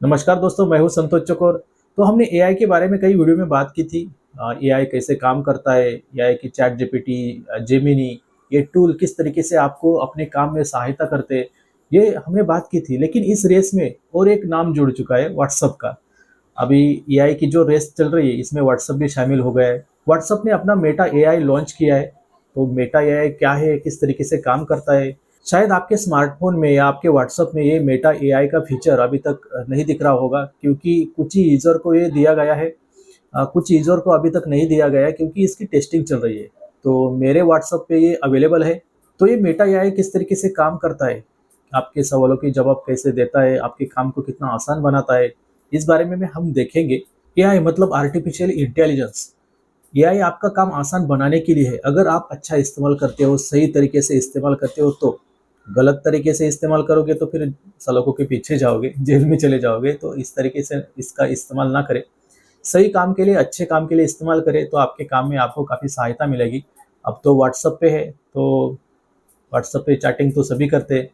नमस्कार दोस्तों, मैं हूं संतोष चकोर। तो हमने एआई के बारे में कई वीडियो में बात की थी। एआई कैसे काम करता है, एआई की चैट जीपीटी, जेमिनी, ये टूल किस तरीके से आपको अपने काम में सहायता करते हैं, ये हमने बात की थी। लेकिन इस रेस में और एक नाम जुड़ चुका है, व्हाट्सएप का। अभी एआई की जो रेस चल रही है, इसमें व्हाट्सएप भी शामिल हो गया है। व्हाट्सएप ने अपना मेटा एआई लॉन्च किया है। तो मेटा एआई क्या है, किस तरीके से काम करता है, शायद आपके स्मार्टफ़ोन में या आपके व्हाट्सएप में ये मेटा एआई का फीचर अभी तक नहीं दिख रहा होगा, क्योंकि कुछ ही यूज़र को ये दिया गया है। कुछ यूज़र को अभी तक नहीं दिया गया है, क्योंकि इसकी टेस्टिंग चल रही है। तो मेरे व्हाट्सएप पे ये अवेलेबल है। तो ये मेटा एआई किस तरीके से काम करता है, आपके सवालों के जवाब कैसे देता है, आपके काम को कितना आसान बनाता है, इस बारे में हम देखेंगे। एआई मतलब आर्टिफिशियल इंटेलिजेंस। एआई आपका काम आसान बनाने के लिए है। अगर आप अच्छा इस्तेमाल करते हो, सही तरीके से इस्तेमाल करते हो तो। गलत तरीके से इस्तेमाल करोगे तो फिर सलाखों के पीछे जाओगे, जेल में चले जाओगे। तो इस तरीके से इसका इस्तेमाल ना करें। सही काम के लिए, अच्छे काम के लिए इस्तेमाल करें तो आपके काम में आपको काफ़ी सहायता मिलेगी। अब तो व्हाट्सएप पे है, तो व्हाट्सएप पे चैटिंग तो सभी करते हैं।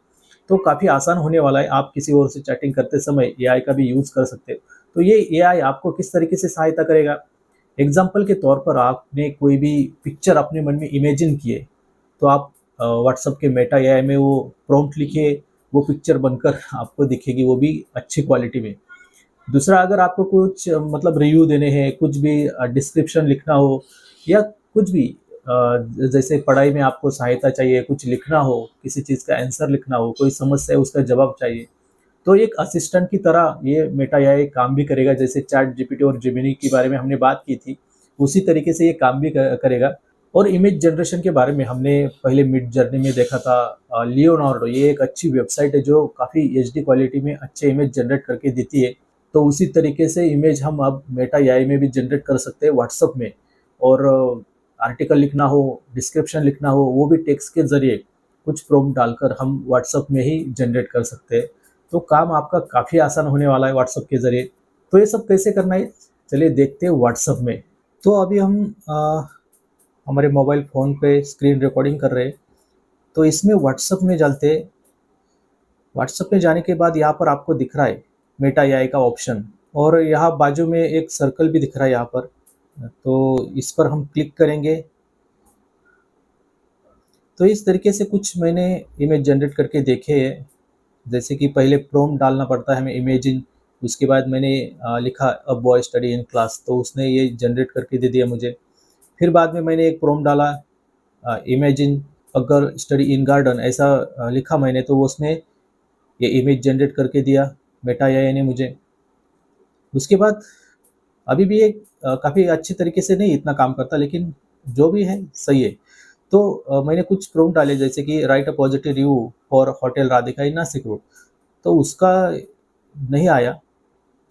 तो काफ़ी आसान होने वाला है। आप किसी और से चैटिंग करते समय एआई का भी यूज़ कर सकते हो। तो ये एआई आपको किस तरीके से सहायता करेगा? एग्ज़ाम्पल के तौर पर आपने कोई भी पिक्चर अपने मन में इमेजिन किए, तो आप व्हाट्सएप के मेटा एआई में वो प्रॉम्प्ट लिखिए, वो पिक्चर बनकर आपको दिखेगी, वो भी अच्छी क्वालिटी में। दूसरा, अगर आपको कुछ मतलब रिव्यू देने हैं, कुछ भी डिस्क्रिप्शन लिखना हो, या कुछ भी जैसे पढ़ाई में आपको सहायता चाहिए, कुछ लिखना हो, किसी चीज़ का आंसर लिखना हो, कोई समस्या है उसका जवाब चाहिए, तो एक असिस्टेंट की तरह ये मेटा एआई काम भी करेगा। जैसे चैट जीपीटी और जेमिनी के बारे में हमने बात की थी, उसी तरीके से ये काम भी करेगा। और इमेज जनरेशन के बारे में हमने पहले मिड जर्नी में देखा था। लियोनार्डो ये एक अच्छी वेबसाइट है जो काफ़ी एचडी क्वालिटी में अच्छे इमेज जनरेट करके देती है। तो उसी तरीके से इमेज हम अब मेटा एआई में भी जनरेट कर सकते हैं व्हाट्सएप में। और आर्टिकल लिखना हो, डिस्क्रिप्शन लिखना हो, वो भी टेक्स्ट के ज़रिए कुछ प्रॉम्प्ट डालकर हम व्हाट्सएप में ही जनरेट कर सकते हैं। तो काम आपका काफ़ी आसान होने वाला है व्हाट्सएप के ज़रिए। तो ये सब कैसे करना है, चलिए देखते हैं व्हाट्सएप में। तो अभी हम हमारे मोबाइल फ़ोन पे स्क्रीन रिकॉर्डिंग कर रहे हैं। तो इसमें व्हाट्सएप में जाते हैं। व्हाट्सएप में जाने के बाद यहाँ पर आपको दिख रहा है मेटा एआई का ऑप्शन, और यहाँ बाजू में एक सर्कल भी दिख रहा है यहाँ पर। तो इस पर हम क्लिक करेंगे। तो इस तरीके से कुछ मैंने इमेज जनरेट करके देखे हैं। जैसे कि पहले प्रॉम्प्ट डालना पड़ता है हमें इमेजिन। उसके बाद मैंने लिखा a boy study in class, तो उसने ये जनरेट करके दे दिया मुझे। फिर बाद में मैंने एक प्रॉम्प्ट डाला, imagine a girl study in garden, ऐसा लिखा मैंने, तो उसने ये इमेज जनरेट करके दिया मेटा एआई ने मुझे। उसके बाद अभी भी ये काफ़ी अच्छे तरीके से नहीं इतना काम करता, लेकिन जो भी है सही है। तो मैंने कुछ प्रॉम्प्ट डाले, जैसे कि right a positive review for hotel Radhika in Nashik road, तो उसका नहीं आया।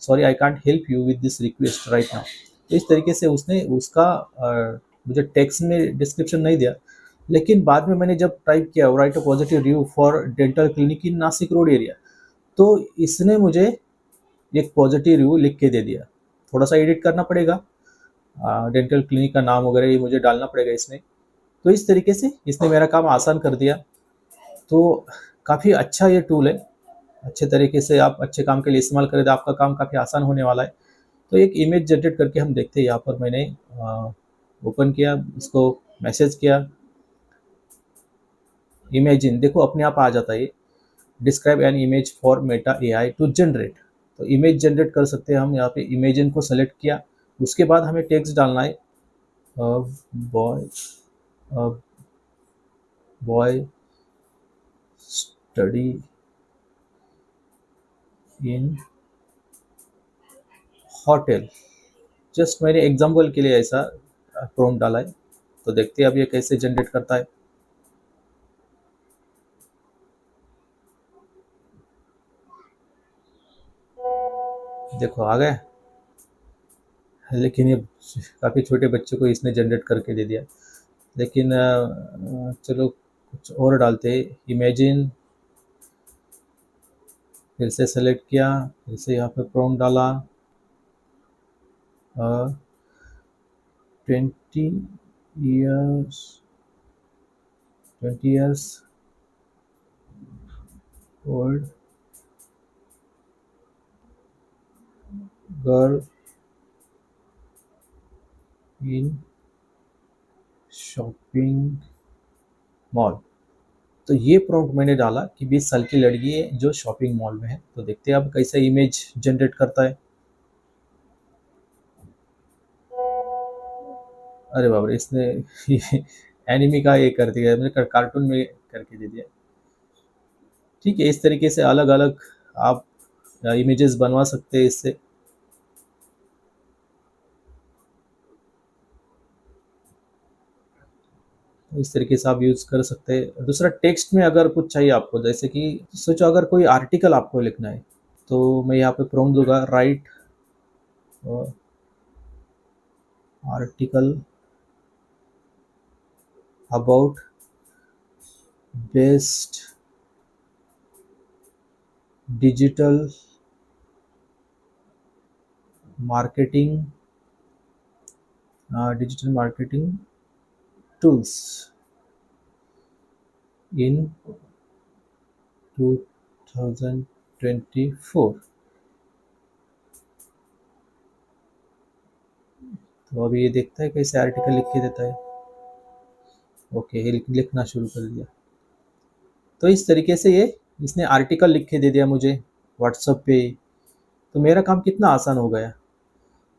Sorry I can't help you with this request right now. तो इस तरीके से उसने उसका मुझे टेक्स्ट में डिस्क्रिप्शन नहीं दिया। लेकिन बाद में मैंने जब टाइप किया right a positive review for dental clinic in Nashik road area, तो इसने मुझे एक पॉजिटिव रिव्यू लिख के दे दिया। थोड़ा सा एडिट करना पड़ेगा, डेंटल क्लिनिक का नाम वगैरह ये मुझे डालना पड़ेगा इसमें। तो इस तरीके से इसने मेरा काम आसान कर दिया। तो काफ़ी अच्छा ये टूल है। अच्छे तरीके से आप अच्छे काम के लिए इस्तेमाल करें तो आपका काम काफ़ी आसान होने वाला है। तो एक इमेज जनरेट करके हम देखते हैं। यहाँ पर मैंने ओपन किया, इसको मैसेज किया, इमेजिन, देखो अपने आप आ जाता है ये। Describe an image for Meta AI to generate. तो इमेज जनरेट कर सकते हैं हम। यहाँ पे इमेजिन को सेलेक्ट किया। उसके बाद हमें टेक्स्ट डालना है, boy boy study in hotel. Just मैंने एग्जाम्पल के लिए ऐसा प्रॉम्प्ट डाला है। तो देखते हैं अब ये कैसे जनरेट करता है। देखो आ गए। लेकिन ये काफ़ी छोटे बच्चे को इसने जनरेट करके दे दिया। लेकिन चलो कुछ और डालते हैं। इमेजिन, फिर से सेलेक्ट किया, फिर से यहाँ पे प्रॉम्प्ट डाला, 20 years 20 years old girl in shopping mall. तो ये प्रॉम्प्ट मैंने डाला कि 20 साल की लड़की है जो शॉपिंग मॉल में है। तो देखते हैं अब कैसे इमेज जनरेट करता है। अरे बाप रे! इसने एनिमी का ये कर दिया, मतलब कार्टून में करके दे दिया। ठीक है, इस तरीके से अलग-अलग आप इमेजेस बनवा सकते हैं इससे। इस तरीके से आप यूज़ कर सकते हैं। दूसरा, टेक्स्ट में अगर कुछ चाहिए आपको, जैसे कि सोचो अगर कोई आर्टिकल आपको लिखना है, तो मैं यहाँ पे प्रॉम्प्ट दूँगा, right article about best digital marketing digital marketing tools in 2024। तो अभी ये देखता है कैसे आर्टिकल लिख के देता है। ओके, ये लिखना शुरू कर दिया। तो इस तरीके से ये इसने आर्टिकल लिख के दे दिया मुझे व्हाट्सएप पे। तो मेरा काम कितना आसान हो गया।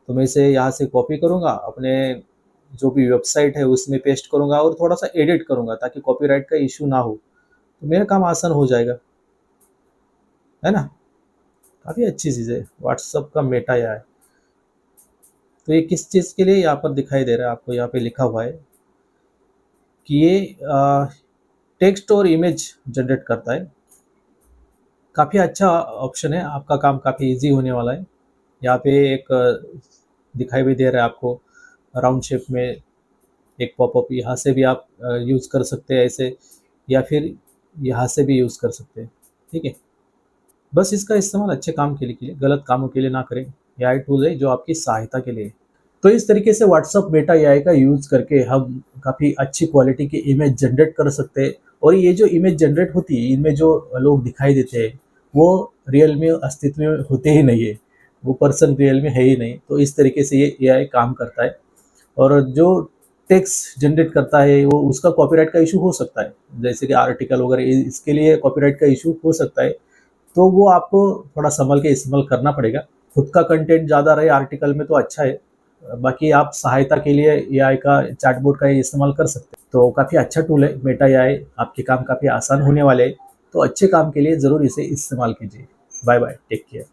तो मैं इसे यहाँ से कॉपी करूँगा, अपने जो भी वेबसाइट है उसमें पेस्ट करूँगा और थोड़ा-सा एडिट करूँगा ताकि कॉपीराइट का इश्यू ना हो। तो मेरा काम आसान हो जाएगा, है ना? काफ़ी अच्छी चीज़ है व्हाट्सएप का मेटा एआई। तो ये किस चीज़ के लिए यहाँ पर दिखाई दे रहा है आपको, यहाँ पे लिखा हुआ है कि ये टेक्स्ट और इमेज जनरेट करता है। काफ़ी अच्छा ऑप्शन है, आपका काम काफ़ी ईज़ी होने वाला है। यहाँ पे एक दिखाई भी दे रहा है आपको राउंड शेप में एक पॉपअप, यहाँ से भी आप यूज़ कर सकते हैं ऐसे, या फिर यहाँ से भी यूज़ कर सकते हैं। ठीक है? बस इसका इस्तेमाल अच्छे काम के लिए कीजिए, गलत कामों के लिए ना करें। एआई टूल है जो आपकी सहायता के लिए है। तो इस तरीके से व्हाट्सएप मेटा एआई का यूज़ करके हम काफ़ी अच्छी क्वालिटी की इमेज जनरेट कर सकते हैं। और ये जो इमेज जनरेट होती है, इनमें जो लोग दिखाई देते हैं, वो रियल में अस्तित्व में होते ही नहीं है। वो पर्सन रियल में है ही नहीं। तो इस तरीके से ये एआई काम करता है। और जो टेक्स्ट जनरेट करता है, वो उसका कॉपीराइट का इश्यू हो सकता है। जैसे कि आर्टिकल वगैरह, इसके लिए कॉपीराइट का इश्यू हो सकता है। तो वो आपको थोड़ा सँभल के इस्तेमाल करना पड़ेगा। खुद का कंटेंट ज़्यादा रहे आर्टिकल में तो अच्छा है। बाकी आप सहायता के लिए एआई का, चैटबॉट का इस्तेमाल कर सकते हैं। तो काफ़ी अच्छा टूल है मेटा एआई, आपके काम काफ़ी आसान होने वाले हैं। तो अच्छे काम के लिए ज़रूर इसे इस्तेमाल कीजिए। Bye bye, take care.